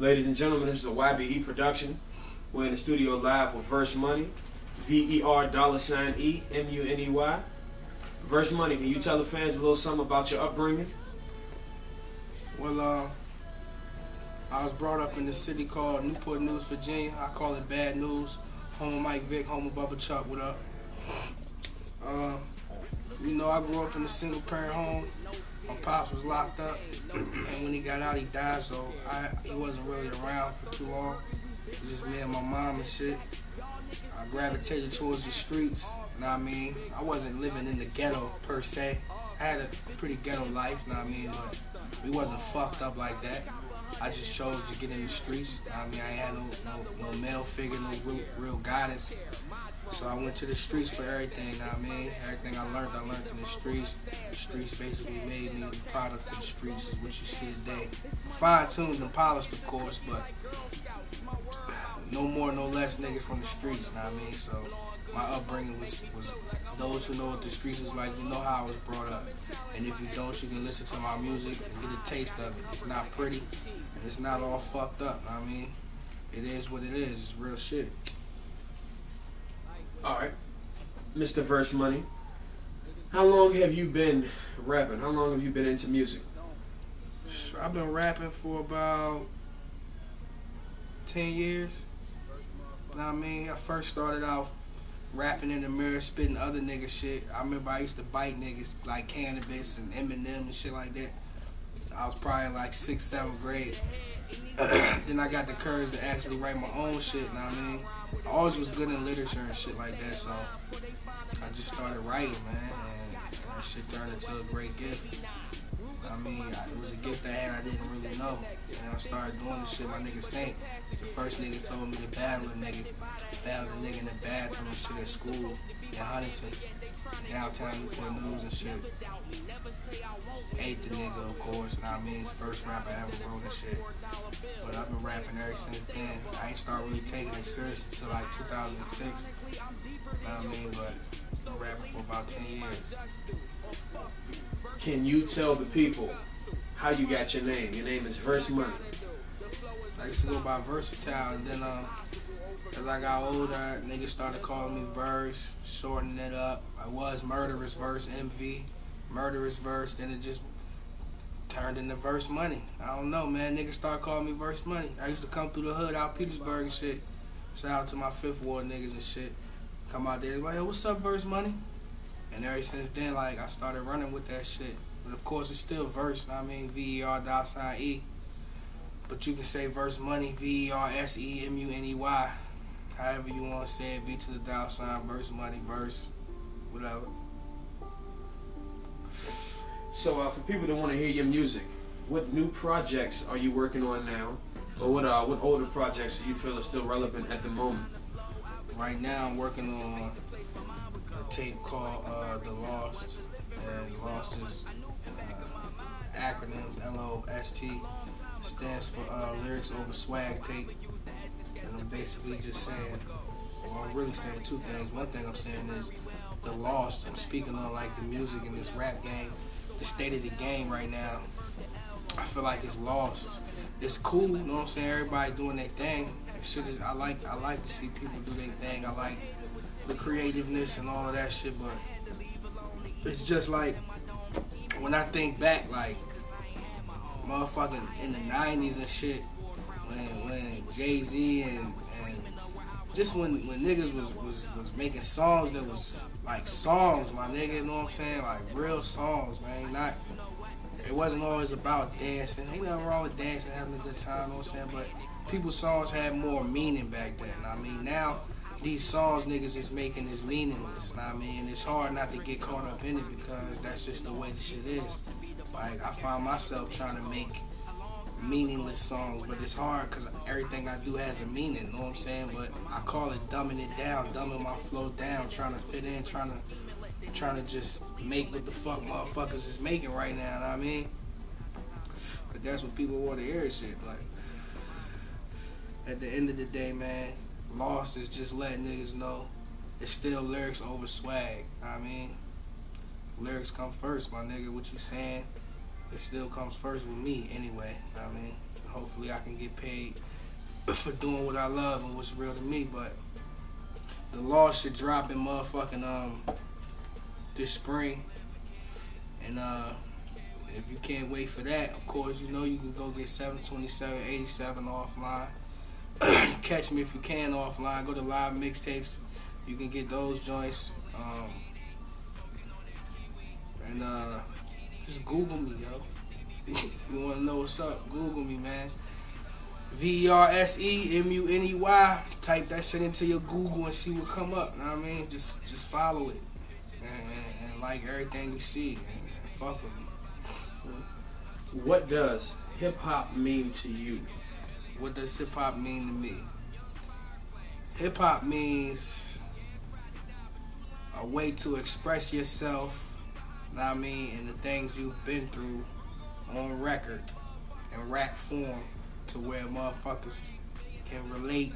Ladies and gentlemen, this is a YBE production. We're in the studio live with Verse Money, VER$E MUNEY. Verse Money, can you tell the fans a little something about your upbringing? Well, I was brought up in a city called Newport News, Virginia. I call it Bad News. Home of Mike Vick, home of Bubba Chuck, what up? I grew up in a single parent home. My pops was locked up, and when he got out, he died, so he wasn't really around for too long. It was just me and my mom and shit. I gravitated towards the streets, you know what I mean? I wasn't living in the ghetto, per se. I had a pretty ghetto life, you know what I mean? But we wasn't fucked up like that. I just chose to get in the streets. I mean, I ain't had no male figure, no real guidance. So I went to the streets for everything, you know what I mean? Everything I learned in the streets. The streets basically made me. The product of the streets is what you see today. Fine-tuned and polished, of course, but no more, no less niggas from the streets, you know what I mean? So my upbringing was those who know what the streets is like, you know how I was brought up. And if you don't, you can listen to my music and get a taste of it. It's not pretty, and it's not all fucked up, you know what I mean? It is what it is. It's real shit. Alright, Mr. Verse Money, how long have you been rapping? How long have you been into music? I've been rapping for about 10 years. You know what I mean? I first started out rapping in the mirror, spitting other nigga shit. I remember I used to bite niggas like Cannabis and Eminem and shit like that. I was probably like 6th, 7th grade. Then I got the courage to actually write my own shit, you know what I mean? I always was good in literature and shit like that, so I just started writing, man, and that shit turned into a great gift. I mean, it was a gift I had I didn't really know. And I started doing this shit, my nigga Saint. The first nigga told me to battle a nigga in the bathroom and shit at school in Huntington, downtown Newport News and shit. Ate the nigga, of course, you know what I mean? First rap I ever wrote and shit. But I've been rapping ever since then. I ain't started really taking it serious until like 2006. You know what I mean? But I've been rapping for about 10 years. Can you tell the people how you got your name? Your name is Verse Money. I used to go by Versatile, and then as I got older, niggas started calling me Verse, shortening it up. I was Murderous Verse, MV, Murderous Verse, then it just turned into Verse Money. I don't know, man. Niggas started calling me Verse Money. I used to come through the hood out Petersburg and shit. Shout out to my 5th Ward niggas and shit. Come out there, like, yo, what's up, Verse Money? And ever since then, like, I started running with that shit. But of course, it's still Verse, you know what I mean? VER$E. But you can say Verse Money, VERSEMUNEY. However you want to say it, V to the $, Verse Money, Verse, whatever. So for people that want to hear your music, what new projects are you working on now? Or what older projects do you feel are still relevant at the moment? Right now, I'm working on a tape called The Lost, and Lost is acronym LOST, stands for Lyrics Over Swag Tape, and I'm basically just saying, well, I'm really saying two things. One thing I'm saying is The Lost. I'm speaking on like the music in this rap game, the state of the game right now. I feel like it's lost. It's cool, you know what I'm saying? Everybody doing their thing. Shit is, I like to see people do their thing. I like the creativeness and all of that shit, but it's just like when I think back, like motherfucking in the 90s and shit, when Jay-Z and just when niggas was making songs that was like songs, my nigga, you know what I'm saying? Like real songs, man. It wasn't always about dancing. Ain't nothing wrong with dancing, having a good time, you know what I'm saying? But people's songs had more meaning back then. I mean, now these songs niggas is making is meaningless. I mean, it's hard not to get caught up in it because that's just the way the shit is. Like, I find myself trying to make meaningless songs, but it's hard because everything I do has a meaning, you know what I'm saying? But I call it dumbing it down, dumbing my flow down, trying to fit in, trying to just make what the fuck motherfuckers is making right now, you know what I mean? Because that's what people want to hear and shit. Like, at the end of the day, man, Lost is just letting niggas know it's still lyrics over swag, you know what I mean? Lyrics come first, my nigga. What you saying? It still comes first with me anyway, you know what I mean? hopefully I can get paid for doing what I love and what's real to me. But the law should drop in motherfucking this spring, and if you can't wait for that, of course, you know you can go get 727-87 offline. Catch me if you can offline. Go to live mixtapes. You can get those joints. And just Google me, yo. You want to know what's up? Google me, man. VERSEMUNEY. Type that shit into your Google and see what come up. Know what I mean? Just follow it and like everything you see and fuck with me. What does hip hop mean to you? What does hip hop mean to me? Hip hop means a way to express yourself, know what I mean, and the things you've been through on record in rap form, to where motherfuckers can relate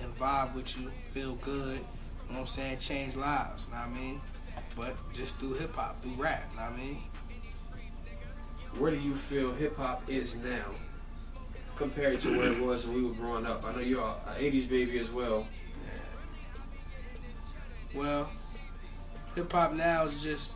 and vibe with you, feel good, you know what I'm saying, change lives, know what I mean? But just through hip hop, through rap, know what I mean? Where do you feel hip hop is now compared to where it was when we were growing up? I know you're an 80s baby as well. Yeah. Well, hip hop now is just,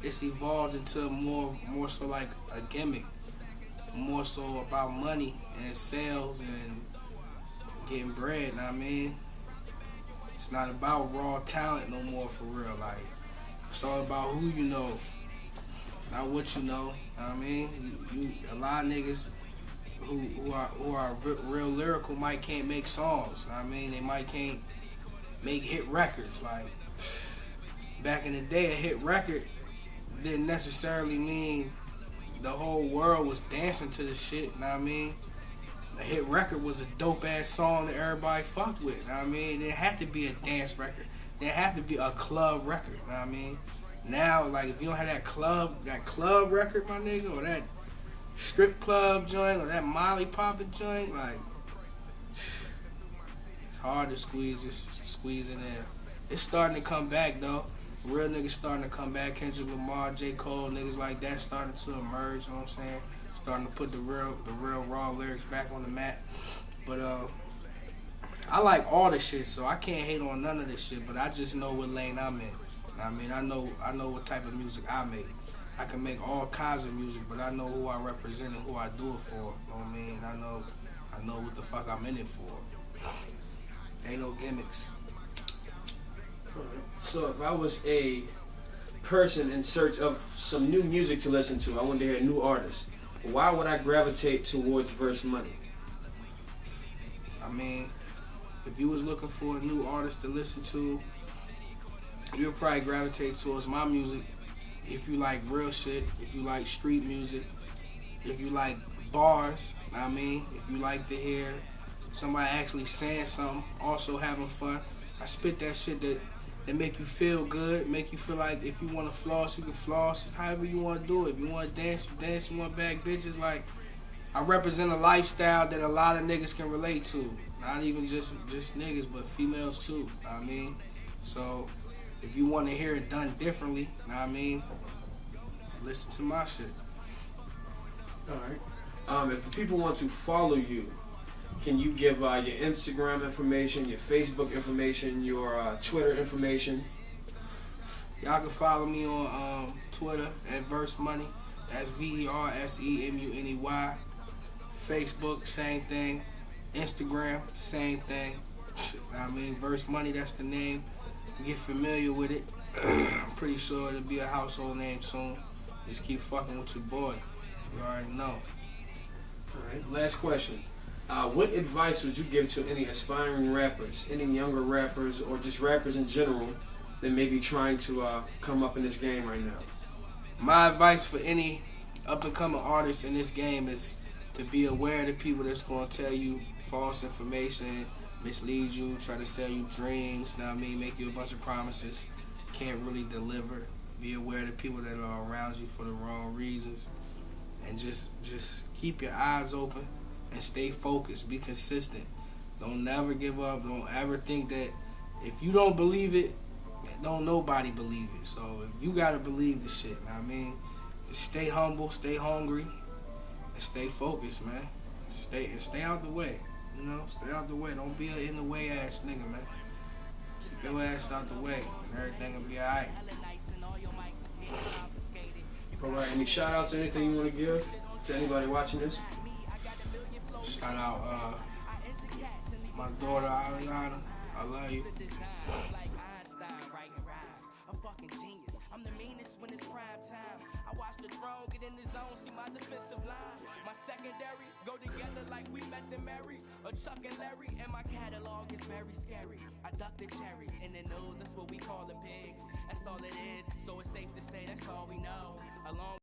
it's evolved into more so like a gimmick, more so about money and sales and getting bread, know what I mean? It's not about raw talent no more, for real. Like, it's all about who you know, not what you know. Know what I mean? You a lot of niggas who are real lyrical might can't make songs. Know what I mean? They might can't make hit records. Like, back in the day, a hit record didn't necessarily mean the whole world was dancing to the shit. Know what I mean? A hit record was a dope ass song that everybody fucked with. Know what I mean? It didn't have to be a dance record. It didn't have to be a club record. Know what I mean? Now, like, if you don't have that club record, my nigga, or that strip club joint, or that Molly poppin' joint, like, it's hard to squeeze in there. It's starting to come back, though. Real niggas starting to come back. Kendrick Lamar, J. Cole, niggas like that starting to emerge, you know what I'm saying? Starting to put the real raw lyrics back on the mat. But I like all the shit, so I can't hate on none of this shit, but I just know what lane I'm in. I mean, I know what type of music I make. I can make all kinds of music, but I know who I represent and who I do it for. You know what I mean? I know what the fuck I'm in it for. Ain't no gimmicks. So if I was a person in search of some new music to listen to, I wanted to hear a new artist, why would I gravitate towards Verse Money? I mean, if you was looking for a new artist to listen to, you'll probably gravitate towards my music. If you like real shit, if you like street music, if you like bars, know what I mean? If you like to hear somebody actually saying something, also having fun. I spit that shit that make you feel good, make you feel like if you want to floss, you can floss, however you want to do it. If you want to dance, you dance. You want to bag bitches, like, I represent a lifestyle that a lot of niggas can relate to. Not even just niggas, but females too, know what I mean? So, if you want to hear it done differently, know what I mean, listen to my shit. All right. If people want to follow you, can you give your Instagram information, your Facebook information, your Twitter information? Y'all can follow me on Twitter at Verse Money. That's VERSEMUNEY. Facebook, same thing. Instagram, same thing. Know what I mean, Verse Money, that's the name. Get familiar with it. I'm pretty sure it'll be a household name soon. Just keep fucking with your boy. You already know. All right, last question. What advice would you give to any aspiring rappers, any younger rappers, or just rappers in general that may be trying to come up in this game right now? My advice for any up-and-coming artist in this game is to be aware of the people that's going to tell you false information, mislead you, try to sell you dreams, know what I mean, make you a bunch of promises, can't really deliver. Be aware of the people that are around you for the wrong reasons, and just keep your eyes open and stay focused. Be consistent. Don't never give up. Don't ever think that if you don't believe it, don't nobody believe it. So if you gotta believe the shit, know what I mean, just stay humble, stay hungry, and stay focused, man. stay out the way. You know, stay out the way. Don't be an in the way ass nigga, man. Keep your ass out the way, and everything will be alright. All right. Any shout outs or anything you want to give to anybody watching this? Shout out my daughter Ariana. I love you. I'm the meanest when it's prime time. I watch the throne get in the zone, see my defensive line. My secondary go together like we met the Mary, or Chuck and Larry, and my catalog is very scary. I duck the cherries in the nose, that's what we call the pigs. That's all it is, so it's safe to say that's all we know. Along